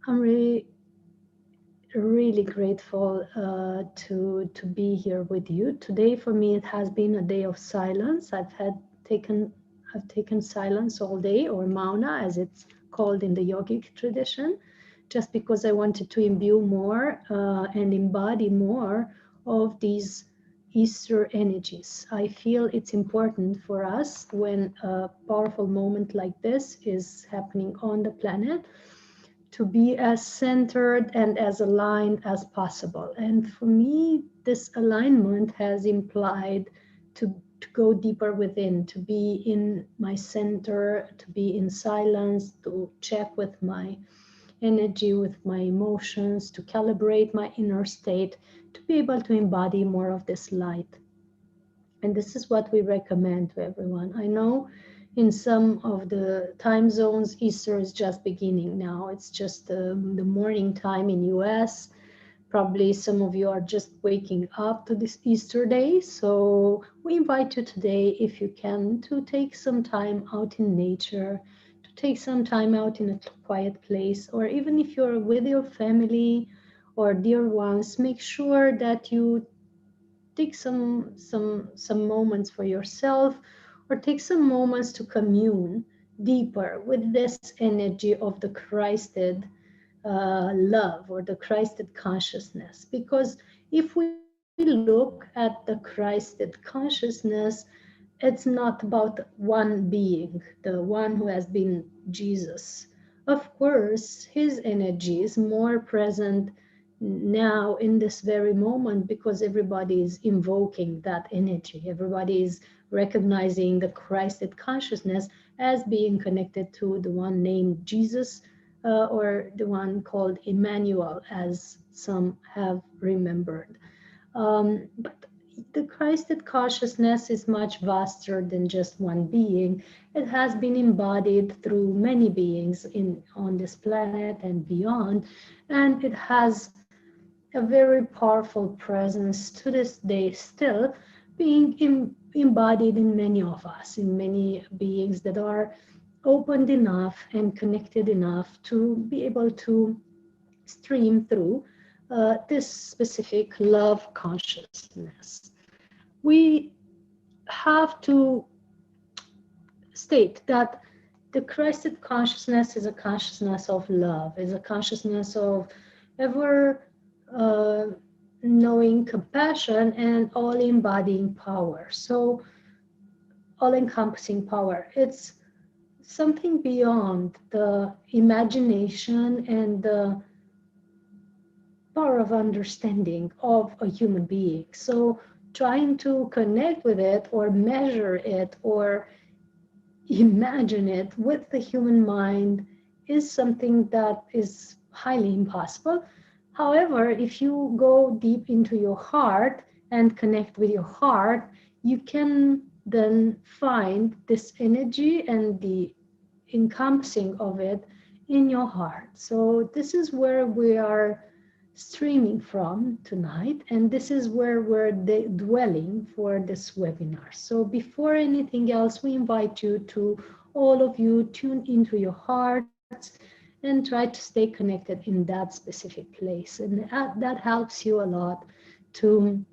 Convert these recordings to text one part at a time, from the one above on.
I'm really grateful to be here with you today. For me, it has been a day of silence. Taken I've taken silence all day, or mauna as it's called in the yogic tradition, just because I wanted to imbue more and embody more of these Easter energies. I feel it's important for us when a powerful moment like this is happening on the planet to be as centered and as aligned as possible. And for me, this alignment has implied to go deeper within, to be in my center, to be in silence, to check with my energy, with my emotions, to calibrate my inner state, to be able to embody more of this light. And this is what we recommend to everyone. I know in some of the time zones, Easter is just beginning now. It's just the morning time in US. Probably some of you are just waking up to this Easter day. So we invite you today, if you can, to take some time out in nature, to take some time out in a quiet place, or even if you're with your family or dear ones, make sure that you take some moments for yourself, or take some moments to commune deeper with this energy of the Christed love, or the Christed consciousness. Because if we look at the Christed consciousness, it's not about one being, the one who has been Jesus. Of course, his energy is more present now in this very moment, because everybody is invoking that energy. Everybody is recognizing the Christed consciousness as being connected to the one named Jesus, or the one called Emmanuel, as some have remembered. But the Christed consciousness is much vaster than just one being. It has been embodied through many beings on this planet and beyond, and it has a very powerful presence to this day, still being embodied in many of us, in many beings that are opened enough and connected enough to be able to stream through this specific love consciousness. We have to state that the Christed consciousness is a consciousness of love, is a consciousness of ever uh, knowing compassion and all embodying power. So, all encompassing power. It's something beyond the imagination and the power of understanding of a human being. So, trying to connect with it or measure it or imagine it with the human mind is something that is highly impossible. However, if you go deep into your heart and connect with your heart, you can then find this energy and the encompassing of it in your heart. So, this is where we are streaming from tonight, and this is where we're dwelling for this webinar. So before anything else, we invite you to, all of you, tune into your hearts and try to stay connected in that specific place, and that helps you a lot to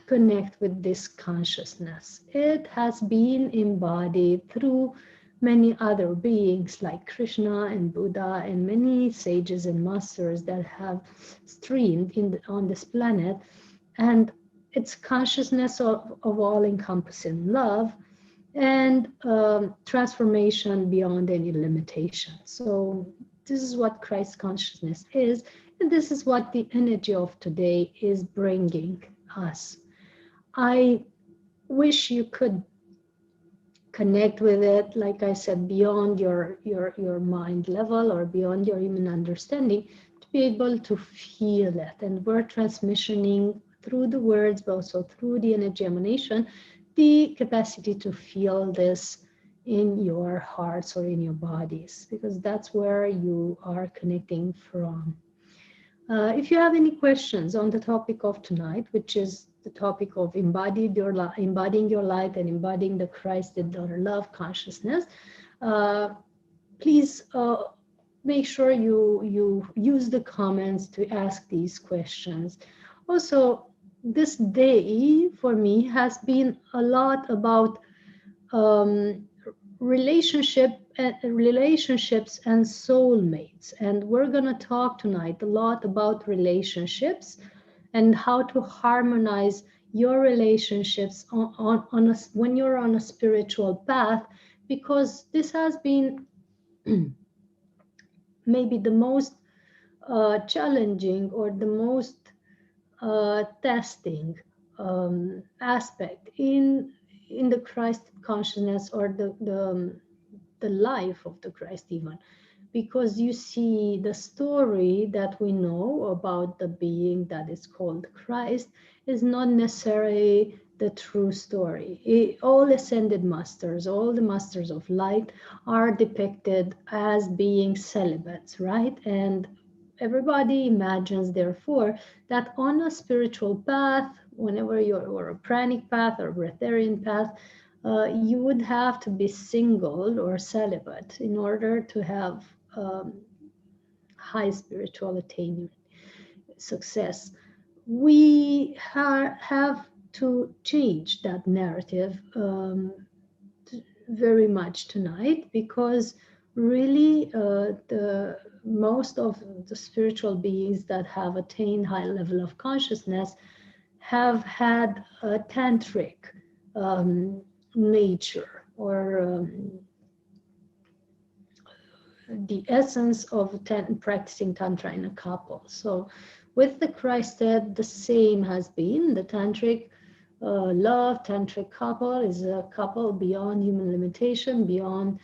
connect with this consciousness. It has been embodied through many other beings like Krishna and Buddha and many sages and masters that have streamed on this planet. And it's consciousness of all encompassing love and transformation beyond any limitation. So, this is what Christ consciousness is, and this is what the energy of today is bringing us. I wish you could connect with it, like I said, beyond your mind level or beyond your human understanding, to be able to feel it. And we're transmissioning through the words, but also through the energy emanation, the capacity to feel this in your hearts or in your bodies, because that's where you are connecting from. If you have any questions on the topic of tonight, which is the topic of embodying your light and embodying the Christed or love consciousness, uh, please make sure you use the comments to ask these questions. Also, this day for me has been a lot about um, relationships and soulmates, and we're going to talk tonight a lot about relationships and how to harmonize your relationships when you're on a spiritual path, because this has been maybe the most challenging or the most testing aspect in the Christ consciousness, or the life of the Christ even, because you see the story that we know about the being that is called Christ is not necessarily the true story. All ascended masters, all the masters of light are depicted as being celibates, right? And everybody imagines, therefore, that on a spiritual path, whenever you're or a pranic path or a breatharian path, you would have to be single or celibate in order to have um, high spiritual attainment, success. We have to change that narrative very much tonight, because really the most of the spiritual beings that have attained high level of consciousness have had a tantric um, nature, or the essence of practicing tantra in a couple. So with the Christed, the same has been. The tantric love, tantric couple is a couple beyond human limitation, beyond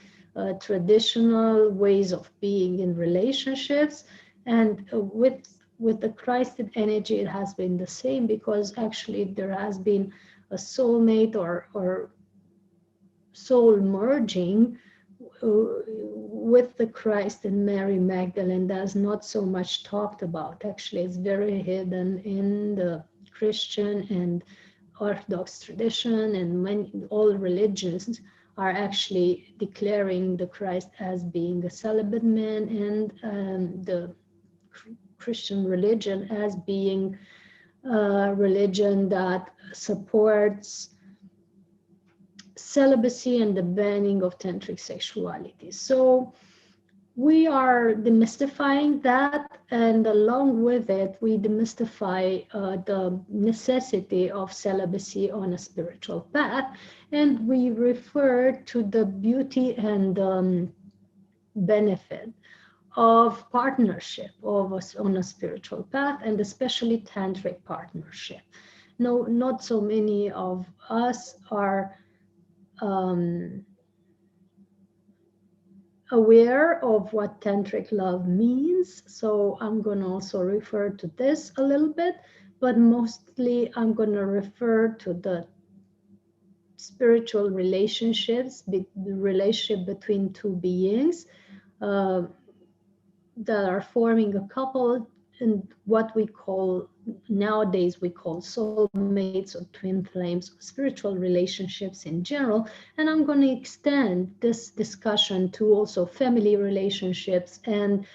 traditional ways of being in relationships. And with the Christed energy, it has been the same, because actually there has been a soulmate or soul merging with the Christ and Mary Magdalene. That's not so much talked about. Actually, it's very hidden in the Christian and Orthodox tradition, and all religions are actually declaring the Christ as being a celibate man, and the Christian religion as being a religion that supports celibacy and the banning of tantric sexuality. So we are demystifying that, and along with it, we demystify the necessity of celibacy on a spiritual path, and we refer to the beauty and benefit of partnership on a spiritual path, and especially tantric partnership. No, not so many of us are aware of what tantric love means. So I'm going to also refer to this a little bit, but mostly I'm going to refer to the spiritual relationships, the relationship between two beings uh, that are forming a couple, and what we call nowadays soulmates or twin flames, or spiritual relationships in general. And I'm going to extend this discussion to also family relationships and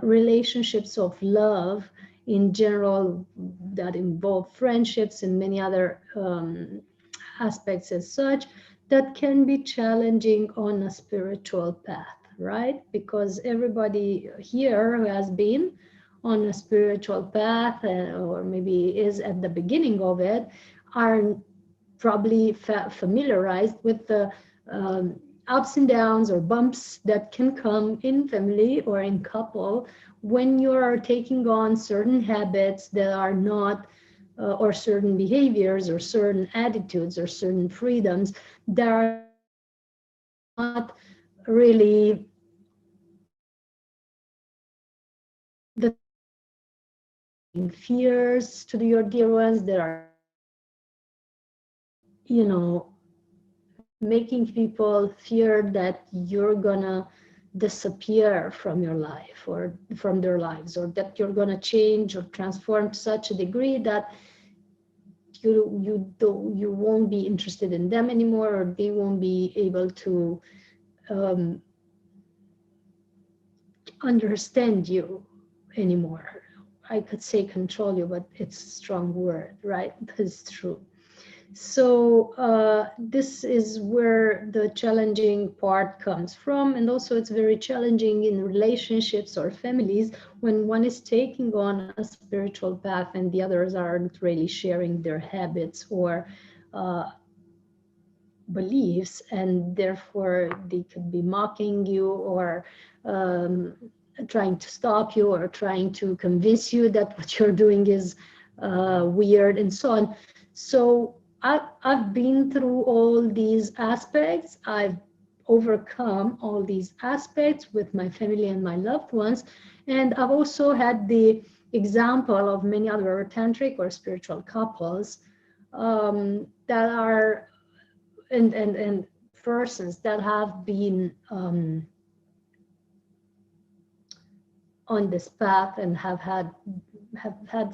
relationships of love in general, that involve friendships and many other aspects as such, that can be challenging on a spiritual path, right? Because everybody here who has been on a spiritual path, or maybe is at the beginning of it, are probably familiarized with the ups and downs or bumps that can come in family or in couple when you are taking on certain habits that are not or certain behaviors or certain attitudes or certain freedoms that are not really the fears to your dear ones, that are making people fear that you're gonna disappear from your life or from their lives, or that you're gonna change or transform to such a degree that you won't be interested in them anymore, or they won't be able to understand you anymore. I could say control you, but it's a strong word, right? That's true. So this is where the challenging part comes from. And also it's very challenging in relationships or families when one is taking on a spiritual path and the others aren't really sharing their habits or uh, beliefs, and therefore they could be mocking you or um, trying to stop you or trying to convince you that what you're doing is weird and so on. So I've been through all these aspects. I've overcome all these aspects with my family and my loved ones. And I've also had the example of many other tantric or spiritual couples that are and persons that have been on this path and have had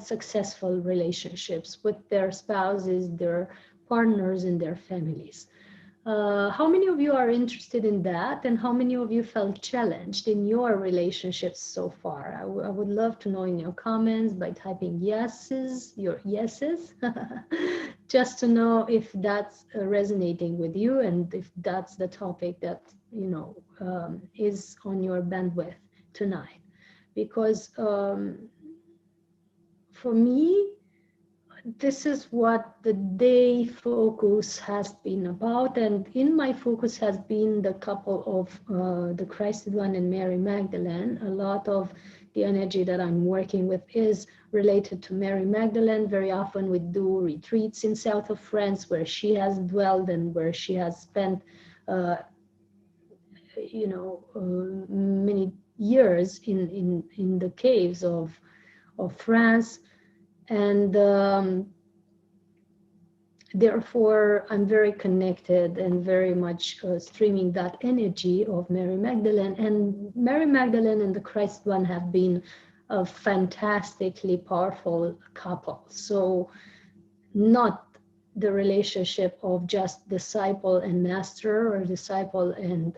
successful relationships with their spouses, their partners, and their families. How many of you are interested in that, and how many of you felt challenged in your relationships so far? I would love to know in your comments by typing yeses, your yeses, just to know if that's resonating with you and if that's the topic that is on your bandwidth tonight. Because for me, this is what the day focus has been about, and in my focus has been the couple of the Christed One and Mary Magdalene. A lot of the energy that I'm working with is related to Mary Magdalene. Very often we do retreats in south of France where she has dwelled and where she has spent many years in the caves of France. And therefore, I'm very connected and very much streaming that energy of Mary Magdalene. And Mary Magdalene and the Christ One have been a fantastically powerful couple. So not the relationship of just disciple and master, or disciple and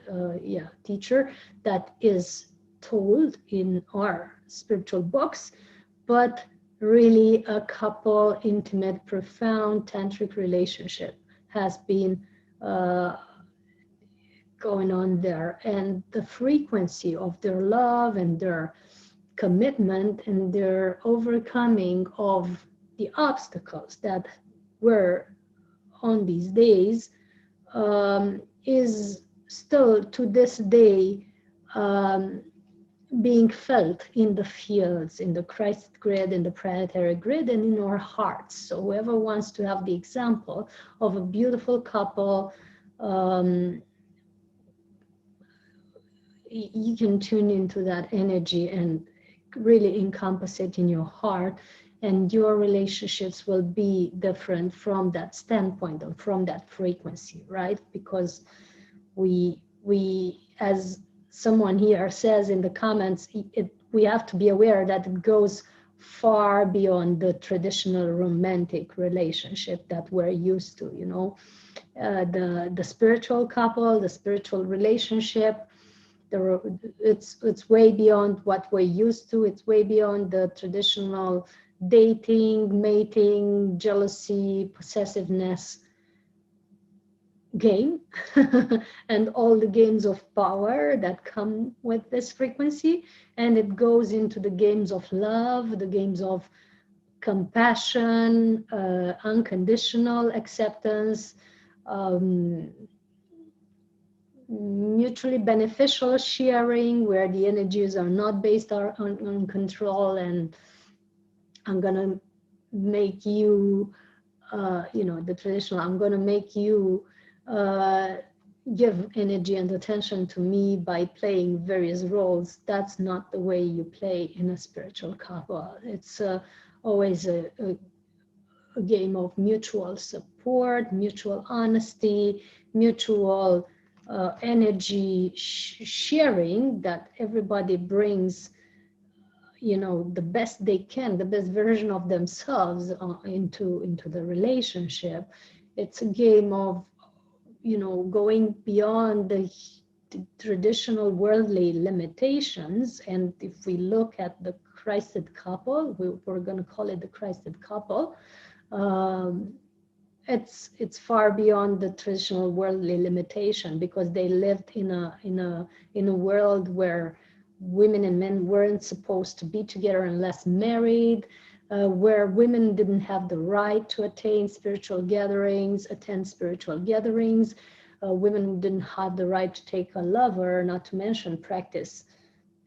teacher that is told in our spiritual books, but really a couple, intimate, profound tantric relationship has been going on there. And the frequency of their love and their commitment and their overcoming of the obstacles that were on these days is still to this day being felt in the fields, in the Christ grid, in the planetary grid, and in our hearts. So whoever wants to have the example of a beautiful couple, you can tune into that energy and really encompass it in your heart, and your relationships will be different from that standpoint and from that frequency, right? Because we as someone here says in the comments, we have to be aware that it goes far beyond the traditional romantic relationship that we're used to, the spiritual couple, the spiritual relationship. It's way beyond what we're used to. It's way beyond the traditional dating, mating, jealousy, possessiveness game and all the games of power that come with this frequency. And it goes into the games of love, the games of compassion, unconditional acceptance, mutually beneficial sharing, where the energies are not based on control and I'm gonna make you, the traditional, I'm gonna make you give energy and attention to me by playing various roles. That's not the way you play in a spiritual couple. It's always a game of mutual support, mutual honesty, mutual energy sharing, that everybody brings the best they can, the best version of themselves into the relationship. It's a game of going beyond the traditional worldly limitations. And if we look at the Christed couple, we're going to call it the Christed couple, um, it's far beyond the traditional worldly limitation, because they lived in a world where women and men weren't supposed to be together unless married, where women didn't have the right to attend spiritual gatherings. Women didn't have the right to take a lover, not to mention practice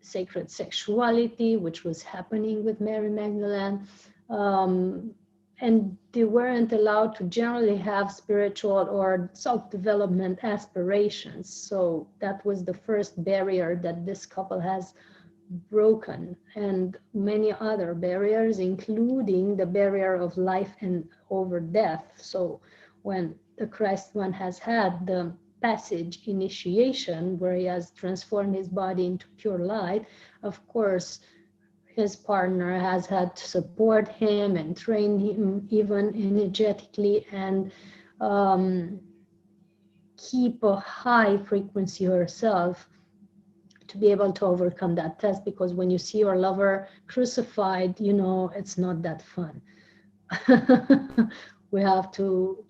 sacred sexuality, which was happening with Mary Magdalene. And they weren't allowed to generally have spiritual or self-development aspirations. So that was the first barrier that this couple has broken, and many other barriers, including the barrier of life and over death. So when the Christ one has had the passage initiation, where he has transformed his body into pure light, of course, his partner has had to support him and train him even energetically, and keep a high frequency herself to be able to overcome that test. Because when you see your lover crucified, you know it's not that fun. We have to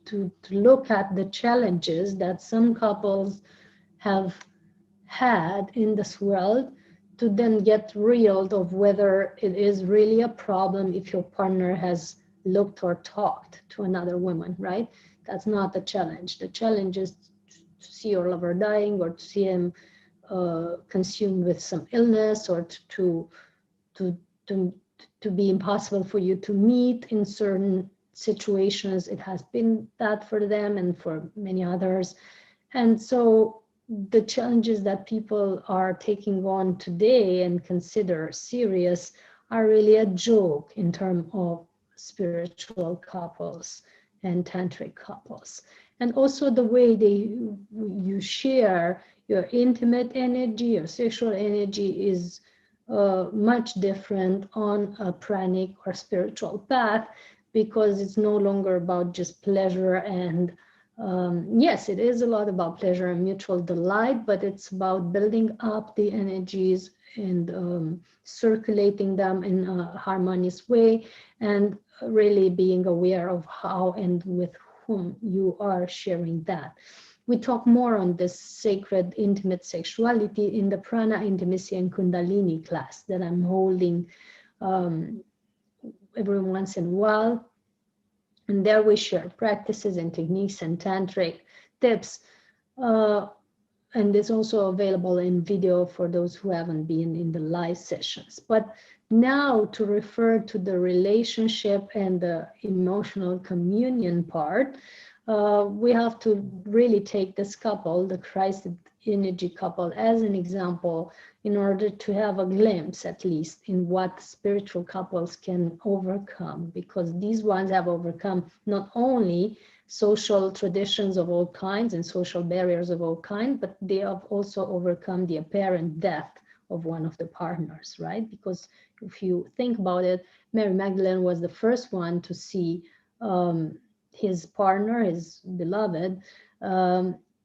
look at the challenges that some couples have had in this world, to then get reeled of whether it is really a problem if your partner has looked or talked to another woman, right? That's not the challenge. The challenge is to see your lover dying, or to see him consumed with some illness, or to be impossible for you to meet in certain situations. It has been that for them and for many others. And so the challenges that people are taking on today and consider serious are really a joke in terms of spiritual couples and tantric couples. And also the way you share your intimate energy, your sexual energy is much different on a pranic or spiritual path, because it's no longer about just pleasure and yes, it is a lot about pleasure and mutual delight, but it's about building up the energies and circulating them in a harmonious way, and really being aware of how and with whom you are sharing that. We talk more on this sacred intimate sexuality in the Prana Intimacy and Kundalini class that I'm holding every once in a while. And there we share practices and techniques and tantric tips. And it's also available in video for those who haven't been in the live sessions. But now, to refer to the relationship and the emotional communion part, we have to really take this couple, the Christ energy couple, as an example, in order to have a glimpse, at least, in what spiritual couples can overcome, because these ones have overcome not only social traditions of all kinds and social barriers of all kinds, but they have also overcome the apparent death of one of the partners, right? Because if you think about it, Mary Magdalene was the first one to see his partner, his beloved,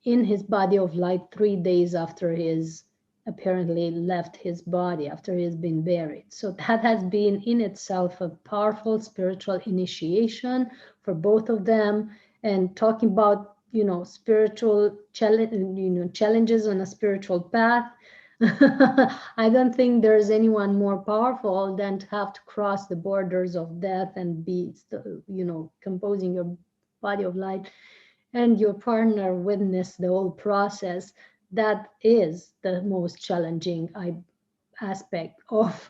in his body of light 3 days after his apparently left his body, after he has been buried. So that has been in itself a powerful spiritual initiation for both of them. And talking about, spiritual challenges on a spiritual path, I don't think there's anyone more powerful than to have to cross the borders of death and be, composing your body of light, and your partner witness the whole process. That is the most challenging aspect of,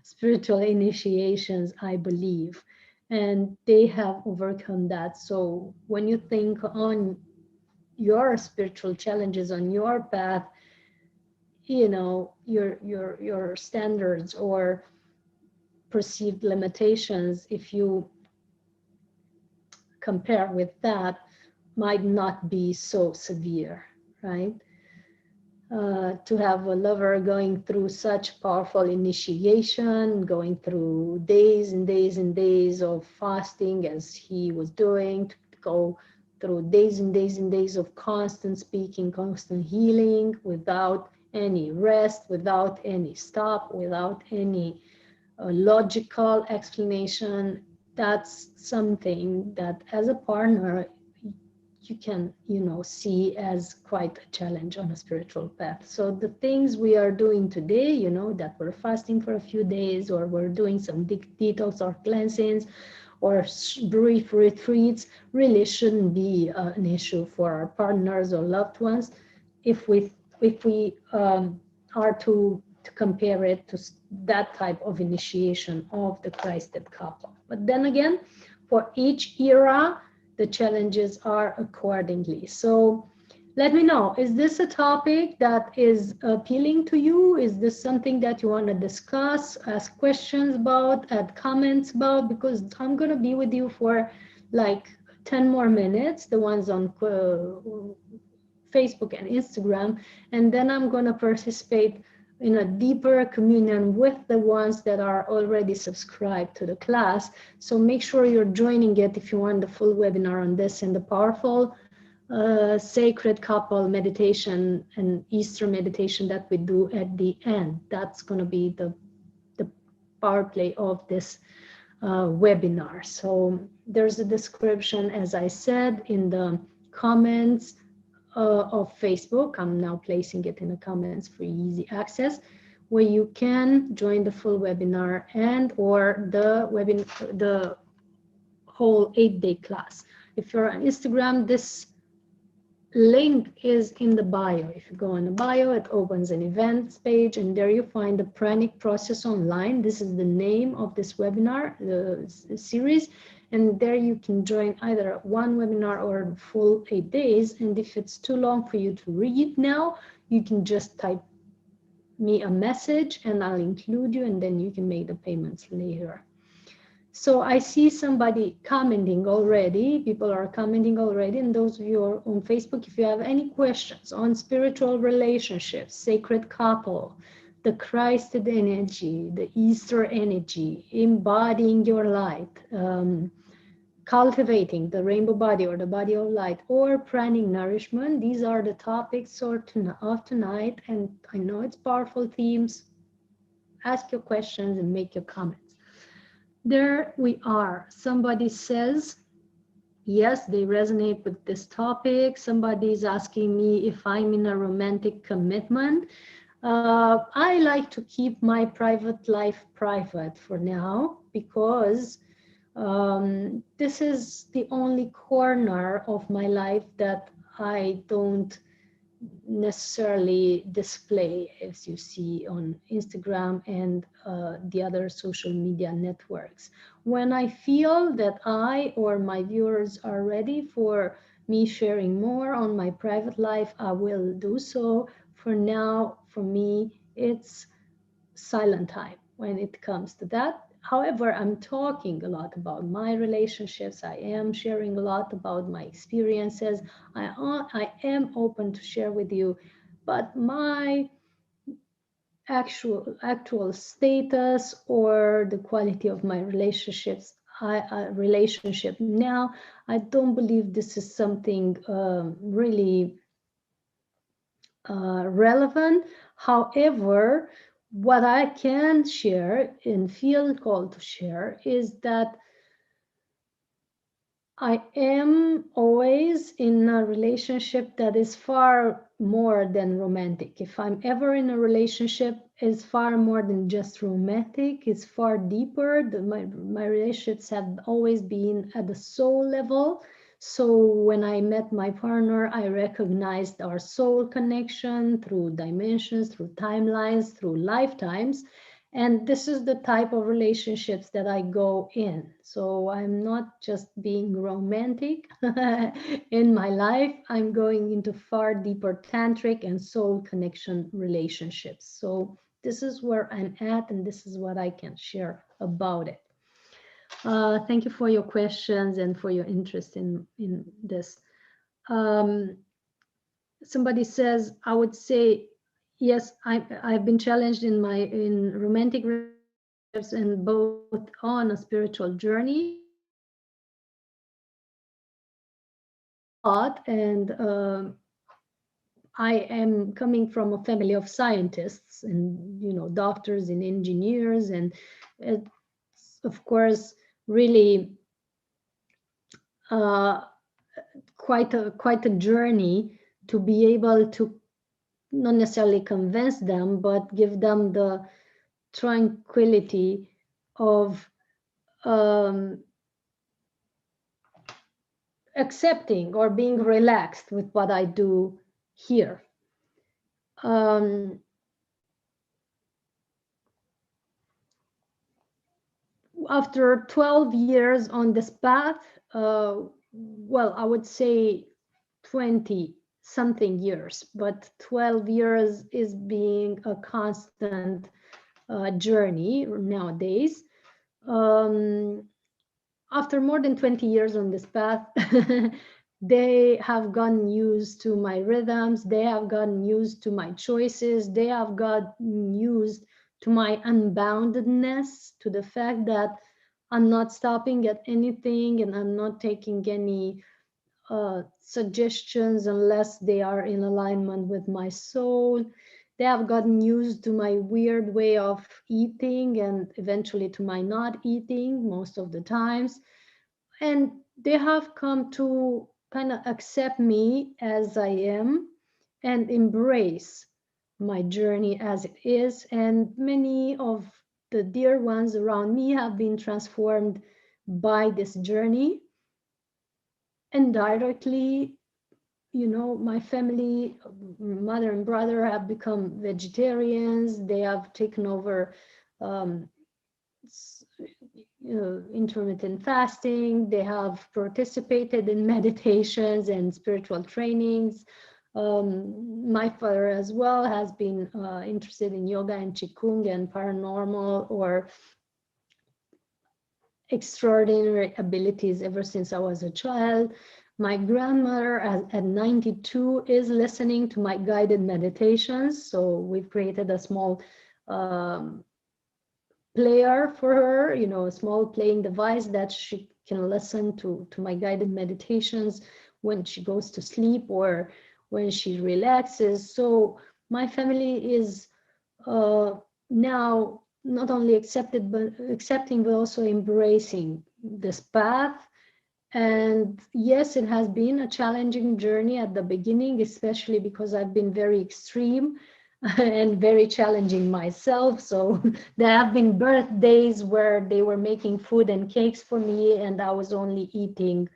spiritual initiations, I believe. And they have overcome that. So when you think on your spiritual challenges on your path, your standards or perceived limitations, if you compare with that, might not be so severe, right? To have a lover going through such powerful initiation, going through days and days and days of fasting as he was doing, to go through days and days and days of constant speaking, constant healing, without any rest, without any stop, without any logical explanation. That's something that as a partner you can, see as quite a challenge on a spiritual path. So the things we are doing today, that we're fasting for a few days, or we're doing some detox or cleansings, or brief retreats, really shouldn't be an issue for our partners or loved ones if we are to compare it to that type of initiation of the Christed couple. But then again, for each era, the challenges are accordingly. So let me know, is this a topic that is appealing to you? Is this something that you want to discuss, ask questions about, add comments about? Because I'm going to be with you for like 10 more minutes, the ones on Facebook and Instagram, and then I'm going to participate in a deeper communion with the ones that are already subscribed to the class. So make sure you're joining it if you want the full webinar on this and the powerful sacred couple meditation and Easter meditation that we do at the end. That's going to be the power play of this webinar. So there's a description, as I said, in the comments of Facebook. I'm now placing it in the comments for easy access, where you can join the full webinar and or the whole 8-day class. If you're on Instagram, this link is in the bio. If you go in the bio, it opens an events page, and there you find the Pranic Process Online. This is the name of this webinar, the series, and there you can join either one webinar or the full 8 days. And if it's too long for you to read now, you can just type me a message and I'll include you, and then you can make the payments later. So I see somebody commenting already. People are commenting already. And those of you who are on Facebook, if you have any questions on spiritual relationships, sacred couple, the Christed energy, the Easter energy, embodying your light, cultivating the rainbow body or the body of light, or pranic nourishment, these are the topics of tonight. And I know it's powerful themes. Ask your questions and make your comments. There we are. Somebody says, yes, they resonate with this topic. Somebody is asking me if I'm in a romantic commitment. I like to keep my private life private for now, because this is the only corner of my life that I don't necessarily display, as you see on Instagram and the other social media networks. When I feel that I or my viewers are ready for me sharing more on my private life, I will do so. For now, for me, it's silent time when it comes to that. However, I'm talking a lot about my relationships. I am sharing a lot about my experiences. I am open to share with you, but my actual status or the quality of my relationship now, I don't believe this is something really relevant. However, what I can share and feel called to share is that I am always in a relationship that is far more than romantic. If I'm ever in a relationship, it's far more than just romantic. It's far deeper. My relationships have always been at the soul level. So when I met my partner, I recognized our soul connection through dimensions, through timelines, through lifetimes. And this is the type of relationships that I go in. So I'm not just being romantic in my life. I'm going into far deeper tantric and soul connection relationships. So this is where I'm at, and this is what I can share about it. Thank you for your questions and for your interest in this. Somebody says, I would say, yes, I've been challenged in romantic relationships and both on a spiritual journey. and I am coming from a family of scientists and, you know, doctors and engineers, and it's of course really uh, quite a journey to be able to not necessarily convince them, but give them the tranquility of um, accepting or being relaxed with what I do here. Um, After 12 years on this path, well, I would say 20 something years, but 12 years is being a constant journey nowadays. Um, After more than 20 years on this path, they have gotten used to my rhythms, they have gotten used to my choices, they have gotten used to my unboundedness, to the fact that I'm not stopping at anything and I'm not taking any suggestions unless they are in alignment with my soul. They have gotten used to my weird way of eating and eventually to my not eating most of the times. And they have come to kind of accept me as I am and embrace my journey as it is. And many of the dear ones around me have been transformed by this journey. Indirectly, you know, my family, mother and brother, have become vegetarians. They have taken over um, intermittent fasting. They have participated in meditations and spiritual trainings. My father as well has been interested in yoga and qigong and paranormal or extraordinary abilities ever since I was a child. My grandmother at 92 is listening to my guided meditations. So we've created a small player for her, you know, a small playing device that she can listen to my guided meditations when she goes to sleep or when she relaxes. So my family is now not only accepting but also embracing this path. And yes, it has been a challenging journey at the beginning, especially because I've been very extreme and very challenging myself. So there have been birthdays where they were making food and cakes for me and I was only eating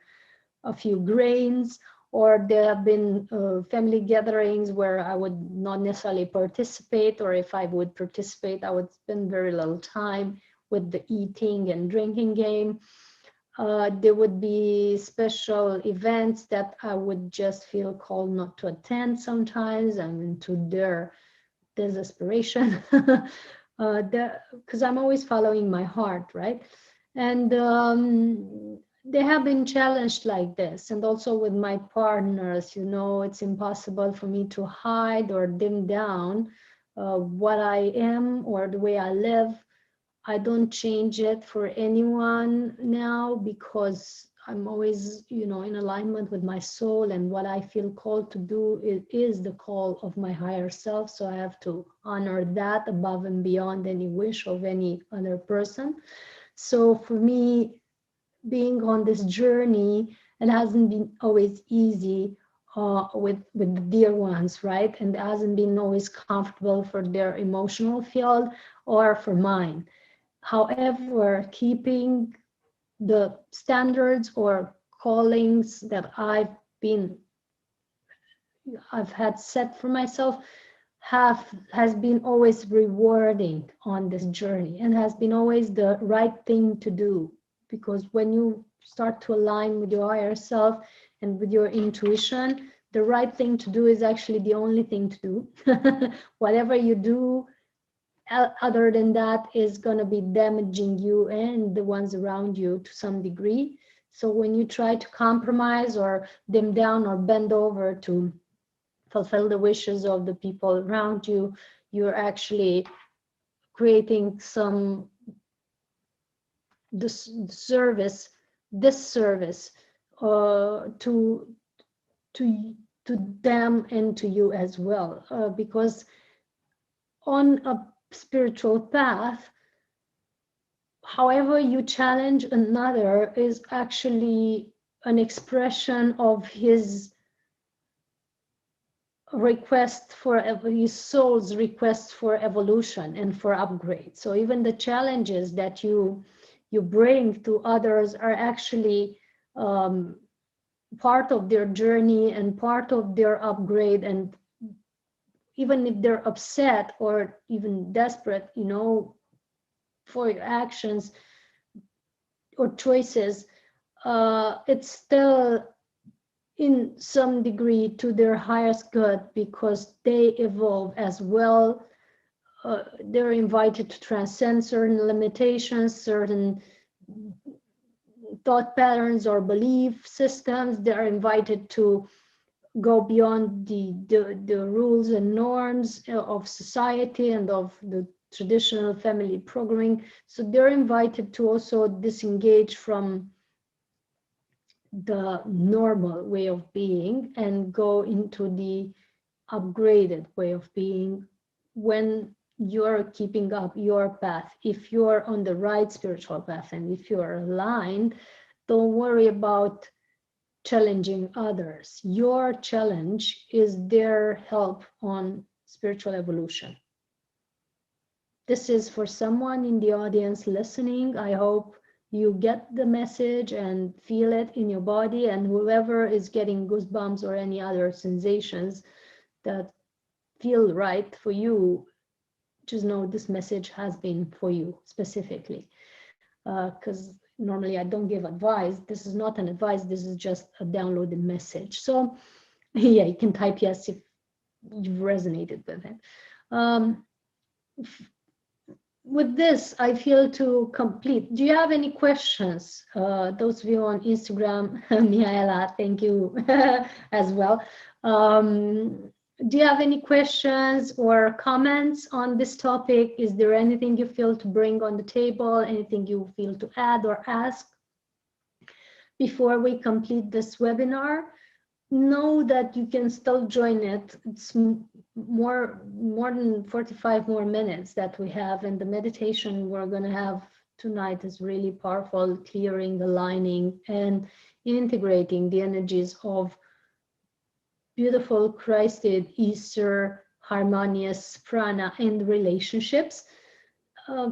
a few grains, or there have been family gatherings where I would not necessarily participate, or if I would participate, I would spend very little time with the eating and drinking game. There would be special events that I would just feel called not to attend sometimes, and into their desperation, because I'm always following my heart, right? And they have been challenged like this. And also with my partners, you know, it's impossible for me to hide or dim down what I am or the way I live. I don't change it for anyone now because I'm always, you know, in alignment with my soul, and what I feel called to do is the call of my higher self. So I have to honor that above and beyond any wish of any other person. So for me, being on this journey, it hasn't been always easy with the dear ones, right? And it hasn't been always comfortable for their emotional field or for mine. However, keeping the standards or callings that I've had set for myself has been always rewarding on this journey and has been always the right thing to do, because when you start to align with your higher self and with your intuition, the right thing to do is actually the only thing to do. Whatever you do other than that is going to be damaging you and the ones around you to some degree. So when you try to compromise or dim down or bend over to fulfill the wishes of the people around you, you're actually creating some disservice to to them and to you as well, because on a spiritual path, however you challenge another is actually an expression of his request for his soul's request for evolution and for upgrade. So even the challenges that you bring to others are actually part of their journey and part of their upgrade. And even if they're upset or even desperate, you know, for your actions or choices, it's still in some degree to their highest good, because they evolve as well. They're invited to transcend certain limitations, certain thought patterns or belief systems. They're invited to go beyond the rules and norms of society and of the traditional family programming. So they're invited to also disengage from the normal way of being and go into the upgraded way of being when you're keeping up your path. If you're on the right spiritual path and if you're aligned, don't worry about challenging others. Your challenge is their help on spiritual evolution. This is for someone in the audience listening. I hope you get the message and feel it in your body, and whoever is getting goosebumps or any other sensations that feel right for you, just know this message has been for you specifically. Because normally I don't give advice. This is not an advice. This is just a downloaded message. So yeah, you can type yes if you've resonated with it. With this, I feel to complete. Do you have any questions? Those of you on Instagram, Mihaela, thank you as well. Do you have any questions or comments on this topic? Is there anything you feel to bring on the table? Anything you feel to add or ask before we complete this webinar? Know that you can still join it. It's more than 45 more minutes that we have, and the meditation we're going to have tonight is really powerful, clearing, aligning, and integrating the energies of beautiful Christed Easter harmonious prana and relationships.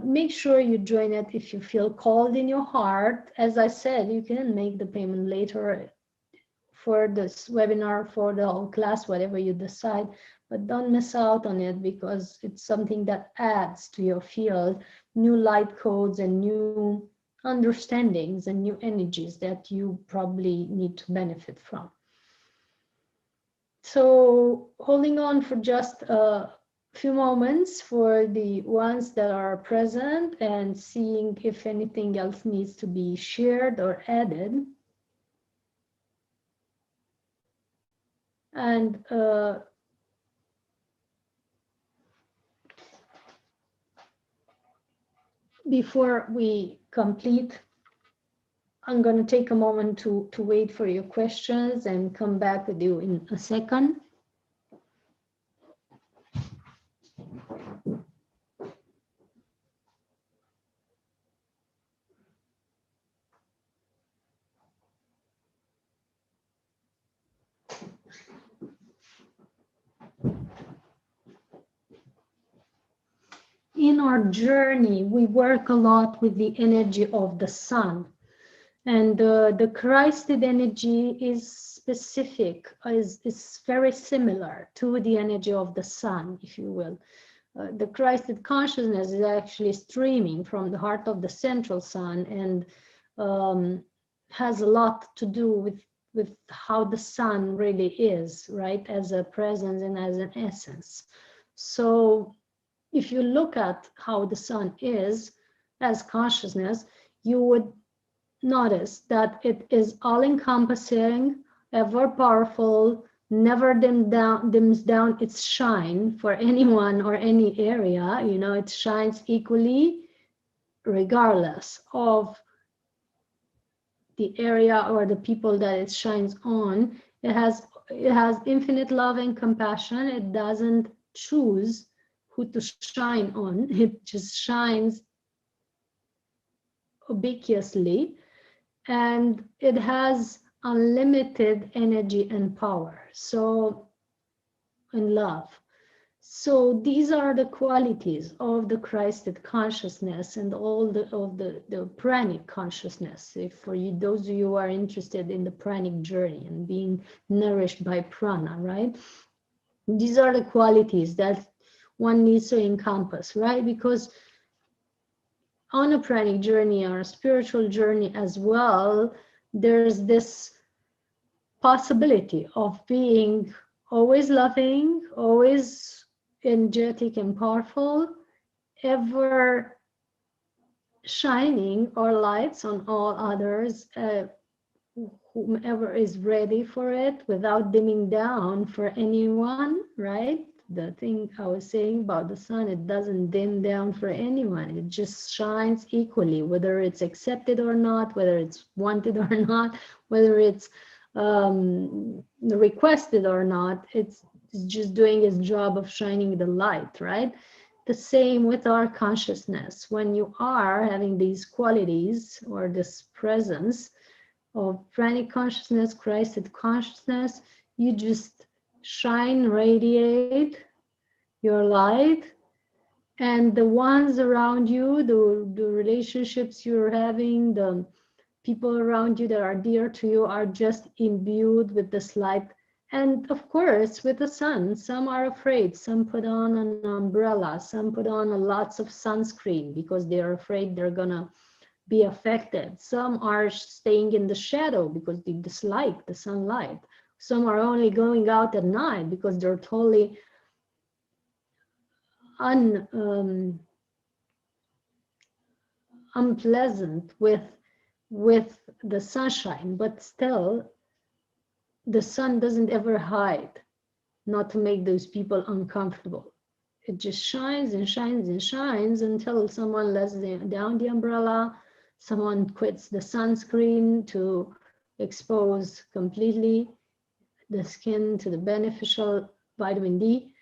Make sure you join it if you feel called in your heart. As I said, you can make the payment later for this webinar, for the whole class, whatever you decide, but don't miss out on it, because it's something that adds to your field new light codes and new understandings and new energies that you probably need to benefit from. So holding on for just a few moments for the ones that are present and seeing if anything else needs to be shared or added. And before we complete, I'm going to take a moment to wait for your questions and come back with you in a second. In our journey, we work a lot with the energy of the sun. And the Christed energy is specific, is very similar to the energy of the sun, if you will. The Christed consciousness is actually streaming from the heart of the central sun, and has a lot to do with how the sun really is, right, as a presence and as an essence. So if you look at how the sun is as consciousness, you would notice that it is all-encompassing, ever-powerful, never dims down its shine for anyone or any area. You know, it shines equally regardless of the area or the people that it shines on. It has it has infinite love and compassion. It doesn't choose who to shine on. It just shines ubiquitously, and it has unlimited energy and power. So, and love. So these are the qualities of the Christed consciousness and all the pranic consciousness. If for you, those of you who are interested in the pranic journey and being nourished by prana, right? These are the qualities that one needs to encompass, right? Because on a pranic journey or a spiritual journey as well, there's this possibility of being always loving, always energetic and powerful, ever shining our lights on all others, whomever is ready for it, without dimming down for anyone, right? The thing I was saying about the sun, it doesn't dim down for anyone. It just shines equally, whether it's accepted or not, whether it's wanted or not, whether it's requested or not. It's just doing its job of shining the light, right? The same with our consciousness. When you are having these qualities or this presence of pranic consciousness, Christed consciousness, you just shine, radiate your light, and the ones around you, the relationships you're having, the people around you that are dear to you are just imbued with this light. And of course, with the sun, some are afraid. Some put on an umbrella. Some put on lots of sunscreen because they're afraid they're gonna be affected. Some are staying in the shadow because they dislike the sunlight. Some are only going out at night because they're totally unpleasant with the sunshine. But still, the sun doesn't ever hide, not to make those people uncomfortable. It just shines and shines and shines until someone lets down the umbrella, someone quits the sunscreen to expose completely the skin to the beneficial vitamin D.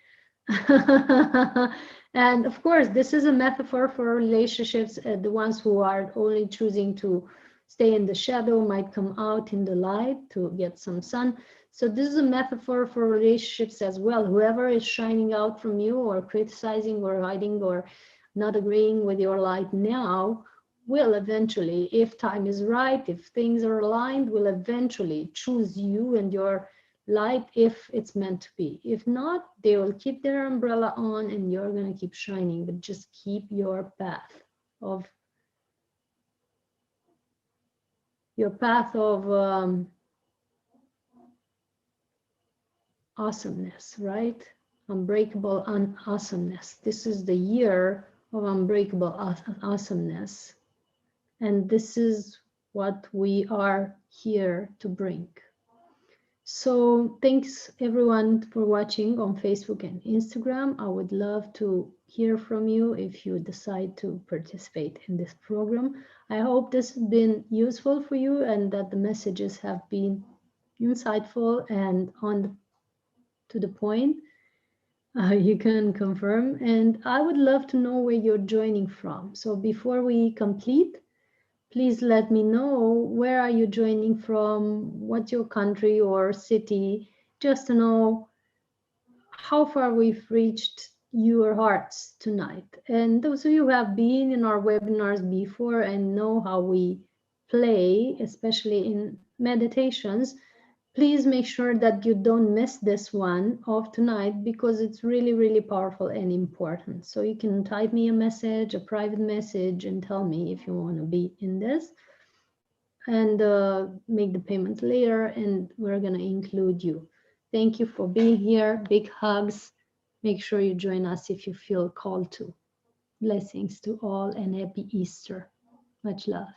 And of course, this is a metaphor for relationships. The ones who are only choosing to stay in the shadow might come out in the light to get some sun. So this is a metaphor for relationships as well. Whoever is shining out from you or criticizing or hiding or not agreeing with your light now will eventually, if time is right, if things are aligned, will eventually choose you and your light if it's meant to be. If not, they will keep their umbrella on and you're going to keep shining, but just keep your path of awesomeness, right? Unbreakable awesomeness. This is the year of unbreakable awesomeness. And this is what we are here to bring. So thanks everyone for watching on Facebook and Instagram. I would love to hear from you if you decide to participate in this program. I hope this has been useful for you and that the messages have been insightful and to the point. You can confirm, and I would love to know where you're joining from. So before we complete, please let me know where are you joining from, what's your country or city, just to know how far we've reached your hearts tonight. And those of you who have been in our webinars before and know how we play, especially in meditations, please make sure that you don't miss this one of tonight because it's really, really powerful and important. So you can type me a message, a private message, and tell me if you want to be in this and make the payment later, and we're going to include you. Thank you for being here. Big hugs. Make sure you join us if you feel called to. Blessings to all and happy Easter. Much love.